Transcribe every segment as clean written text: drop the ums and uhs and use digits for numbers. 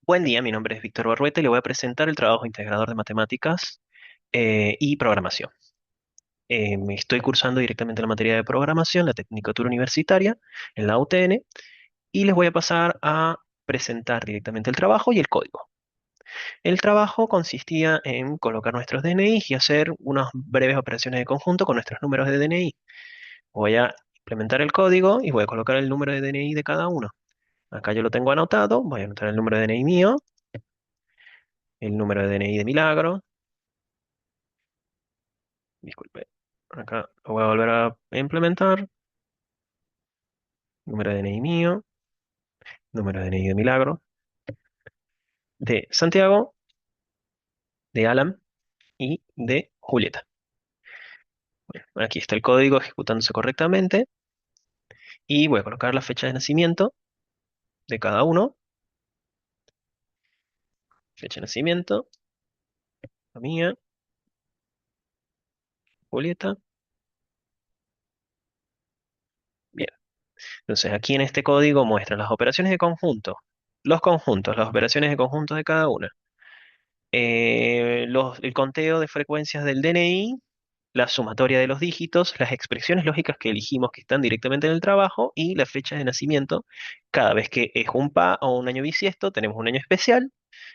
Buen día, mi nombre es Víctor Barrueta y le voy a presentar el trabajo integrador de matemáticas y programación. Me estoy cursando directamente la materia de programación, la Tecnicatura Universitaria, en la UTN, y les voy a pasar a presentar directamente el trabajo y el código. El trabajo consistía en colocar nuestros DNI y hacer unas breves operaciones de conjunto con nuestros números de DNI. Voy a implementar el código y voy a colocar el número de DNI de cada uno. Acá yo lo tengo anotado, voy a anotar el número de DNI mío, el número de DNI de Milagro. Disculpe. Acá lo voy a volver a implementar. Número de DNI mío, número de DNI de Milagro, de Santiago, de Alan y de Julieta. Aquí está el código ejecutándose correctamente y voy a colocar la fecha de nacimiento de cada uno. Fecha de nacimiento, la mía, Julieta. Bien. Entonces aquí en este código muestra las operaciones de conjunto, los conjuntos, las operaciones de conjunto de cada una. El conteo de frecuencias del DNI, la sumatoria de los dígitos, las expresiones lógicas que elegimos que están directamente en el trabajo y la fecha de nacimiento. Cada vez que es un par o un año bisiesto, tenemos un año especial.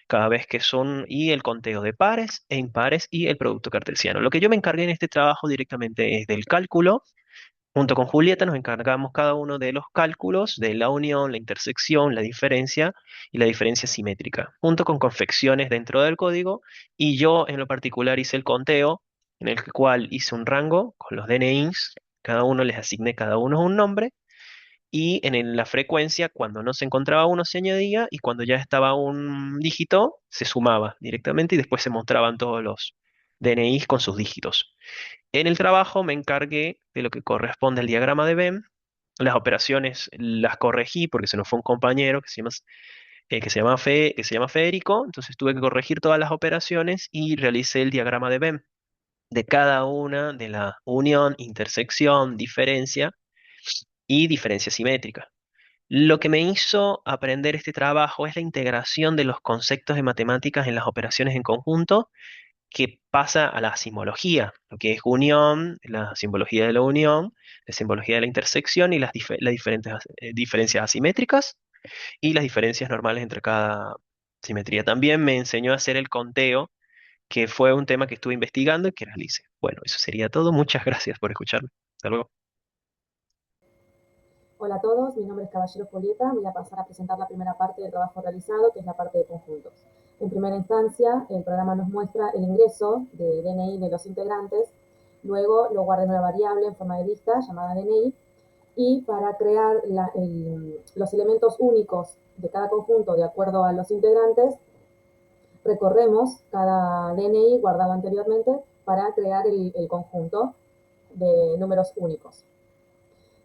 Cada vez que son, y el conteo de pares e impares y el producto cartesiano. Lo que yo me encargué en este trabajo directamente es del cálculo. Junto con Julieta nos encargamos cada uno de los cálculos de la unión, la intersección, la diferencia y la diferencia simétrica, junto con confecciones dentro del código. Y yo en lo particular hice el conteo, en el cual hice un rango con los DNIs, cada uno les asigné cada uno un nombre, y la frecuencia, cuando no se encontraba uno se añadía, y cuando ya estaba un dígito, se sumaba directamente y después se mostraban todos los DNIs con sus dígitos. En el trabajo me encargué de lo que corresponde al diagrama de Venn. Las operaciones las corregí porque se nos fue un compañero que se llama Federico, entonces tuve que corregir todas las operaciones y realicé el diagrama de Venn de cada una de la unión, intersección, diferencia y diferencia simétrica. Lo que me hizo aprender este trabajo es la integración de los conceptos de matemáticas en las operaciones en conjunto que pasa a la simbología, lo que es unión, la simbología de la unión, la simbología de la intersección y las diferentes diferencias asimétricas y las diferencias normales entre cada simetría. También me enseñó a hacer el conteo, que fue un tema que estuve investigando y que realicé. Bueno, eso sería todo. Muchas gracias por escucharme. Hasta luego. Hola a todos, mi nombre es Caballero Julieta. Voy a pasar a presentar la primera parte del trabajo realizado, que es la parte de conjuntos. En primera instancia, el programa nos muestra el ingreso de DNI de los integrantes, luego lo guarda en una variable en forma de lista llamada DNI, y para crear los elementos únicos de cada conjunto de acuerdo a los integrantes, recorremos cada DNI guardado anteriormente para crear el conjunto de números únicos.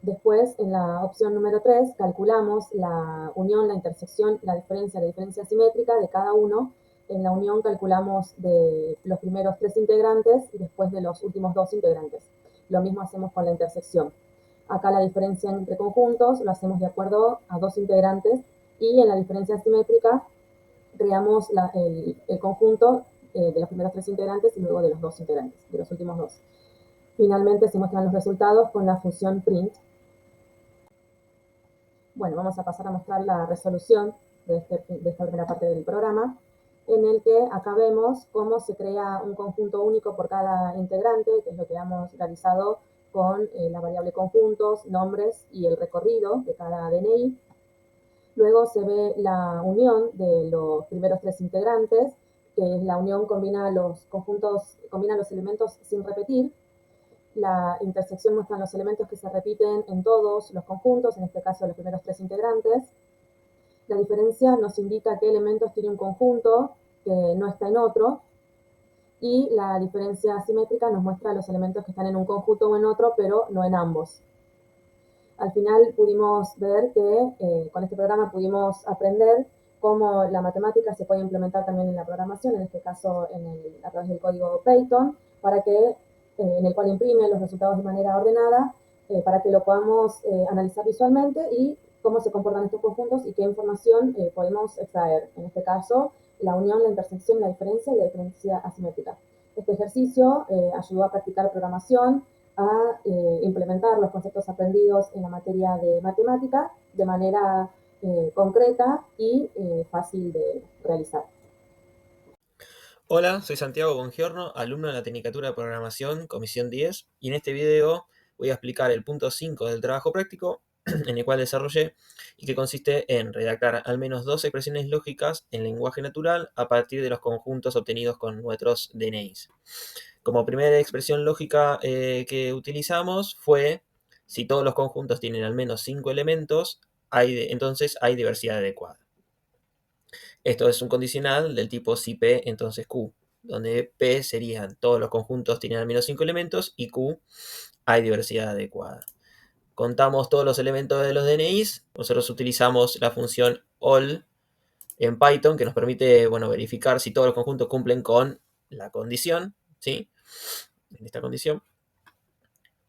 Después, en la opción número 3, calculamos la unión, la intersección, la diferencia simétrica de cada uno. En la unión calculamos de los primeros 3 integrantes y después de los últimos 2 integrantes. Lo mismo hacemos con la intersección. Acá la diferencia entre conjuntos lo hacemos de acuerdo a 2 integrantes y en la diferencia simétrica creamos el conjunto de los primeros 3 integrantes y luego de los 2 integrantes, de los últimos 2. Finalmente se muestran los resultados con la función print. Bueno, vamos a pasar a mostrar la resolución de esta primera parte del programa, en el que acá vemos cómo se crea un conjunto único por cada integrante, que es lo que hemos realizado con la variable conjuntos, nombres y el recorrido de cada DNI. Luego se ve la unión de los primeros 3 integrantes, que es la unión combina los conjuntos, combina los elementos sin repetir. La intersección muestra los elementos que se repiten en todos los conjuntos, en este caso los primeros 3 integrantes. La diferencia nos indica qué elementos tiene un conjunto que no está en otro, y la diferencia asimétrica nos muestra los elementos que están en un conjunto o en otro, pero no en ambos. Al final pudimos ver que con este programa pudimos aprender cómo la matemática se puede implementar también en la programación, en este caso a través del código Python, en el cual imprime los resultados de manera ordenada, para que lo podamos analizar visualmente y cómo se comportan estos conjuntos y qué información podemos extraer. En este caso, la unión, la intersección, la diferencia y la diferencia asimétrica. Este ejercicio ayudó a practicar programación, a implementar los conceptos aprendidos en la materia de matemática de manera concreta y fácil de realizar. Hola, soy Santiago Bongiorno, alumno de la Tecnicatura de Programación, Comisión 10, y en este video voy a explicar el punto 5 del trabajo práctico en el cual desarrollé y que consiste en redactar al menos dos expresiones lógicas en lenguaje natural a partir de los conjuntos obtenidos con nuestros DNIs. Como primera expresión lógica que utilizamos fue si todos los conjuntos tienen al menos 5 elementos, entonces hay diversidad adecuada. Esto es un condicional del tipo si P, entonces Q, donde P serían todos los conjuntos tienen al menos 5 elementos y Q hay diversidad adecuada. Contamos todos los elementos de los DNIs. Nosotros utilizamos la función all en Python que nos permite verificar si todos los conjuntos cumplen con la condición, ¿sí? En esta condición.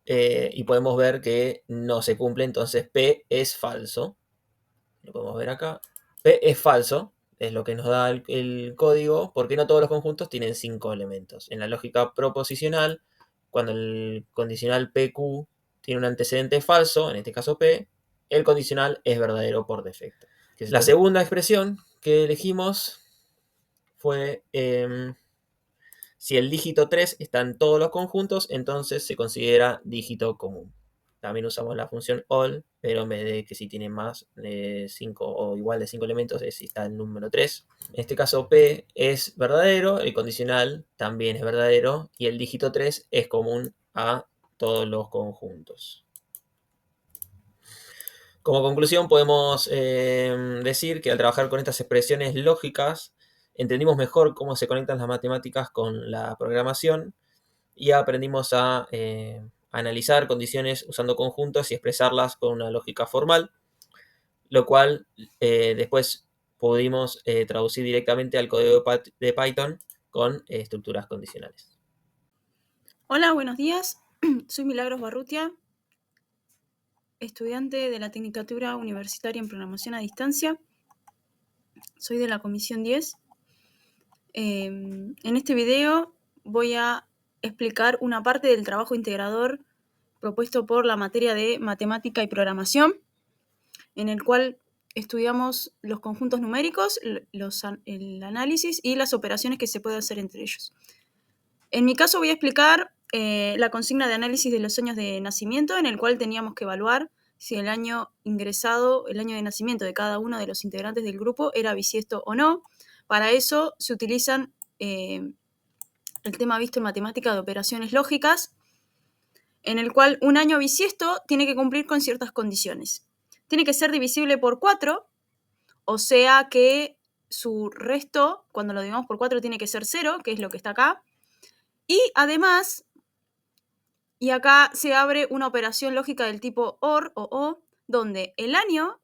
Y podemos ver que no se cumple, entonces P es falso. Lo podemos ver acá. P es falso, es lo que nos da el código, porque no todos los conjuntos tienen 5 elementos. En la lógica proposicional, cuando el condicional PQ tiene un antecedente falso, en este caso P, el condicional es verdadero por defecto. La segunda expresión que elegimos fue si el dígito 3 está en todos los conjuntos, entonces se considera dígito común. También usamos la función all, pero en vez de que si tiene más de 5 o igual de 5 elementos, es si está el número 3. En este caso P es verdadero, el condicional también es verdadero, y el dígito 3 es común a todos los conjuntos. Como conclusión podemos decir que al trabajar con estas expresiones lógicas, entendimos mejor cómo se conectan las matemáticas con la programación y aprendimos a analizar condiciones usando conjuntos y expresarlas con una lógica formal, lo cual después pudimos traducir directamente al código de Python con estructuras condicionales. Hola, buenos días. Soy Milagros Barrutia, estudiante de la Tecnicatura Universitaria en Programación a Distancia. Soy de la Comisión 10. En este video voy a explicar una parte del trabajo integrador propuesto por la materia de Matemática y Programación, en el cual estudiamos los conjuntos numéricos, el análisis y las operaciones que se pueden hacer entre ellos. En mi caso voy a explicar la consigna de análisis de los años de nacimiento, en el cual teníamos que evaluar si el año ingresado, el año de nacimiento de cada uno de los integrantes del grupo era bisiesto o no. Para eso se utilizan el tema visto en matemática de operaciones lógicas, en el cual un año bisiesto tiene que cumplir con ciertas condiciones. Tiene que ser divisible por 4, o sea que su resto, cuando lo dividimos por 4, tiene que ser 0, que es lo que está acá. Y además, y acá se abre una operación lógica del tipo OR o O, donde el año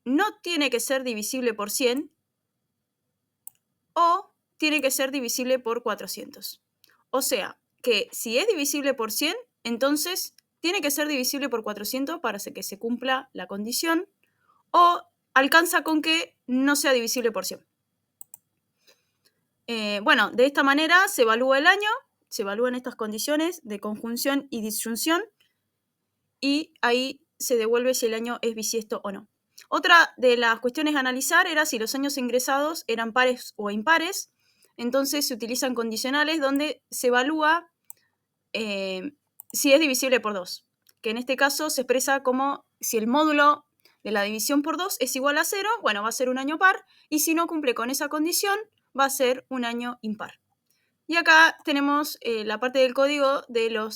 no tiene que ser divisible por 100 o tiene que ser divisible por 400. O sea, que si es divisible por 100, entonces tiene que ser divisible por 400 para que se cumpla la condición, o alcanza con que no sea divisible por 100. De esta manera se evalúa el año, se evalúan estas condiciones de conjunción y disyunción, y ahí se devuelve si el año es bisiesto o no. Otra de las cuestiones a analizar era si los años ingresados eran pares o impares. Entonces se utilizan condicionales donde se evalúa si es divisible por 2, que en este caso se expresa como si el módulo de la división por 2 es igual a 0, va a ser un año par, y si no cumple con esa condición, va a ser un año impar. Y acá tenemos la parte del código de lo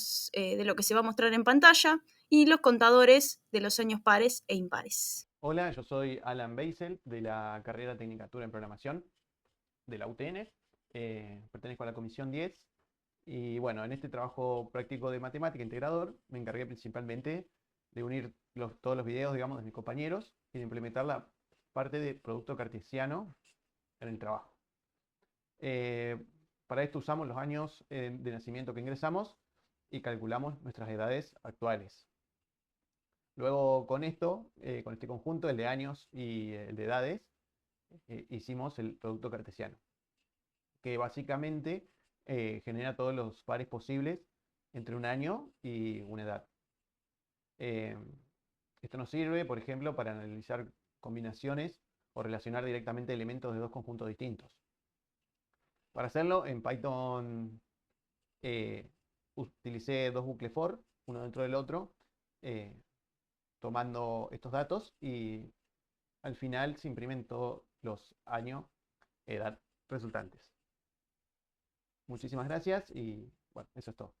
que se va a mostrar en pantalla y los contadores de los años pares e impares. Hola, yo soy Alan Beisel de la carrera Tecnicatura en Programación de la UTN. Pertenezco a la Comisión 10 y bueno, en este trabajo práctico de matemática integrador me encargué principalmente de unir todos los videos, digamos, de mis compañeros y de implementar la parte de producto cartesiano en el trabajo. Para esto usamos los años de nacimiento que ingresamos y calculamos nuestras edades actuales. Luego con esto, con este conjunto, el de años y el de edades, hicimos el producto cartesiano, que básicamente genera todos los pares posibles entre un año y una edad. Esto nos sirve, por ejemplo, para analizar combinaciones o relacionar directamente elementos de dos conjuntos distintos. Para hacerlo, en Python utilicé dos bucles for, uno dentro del otro, tomando estos datos, y al final se imprimen todos los años, edad resultantes. Muchísimas gracias y bueno, eso es todo.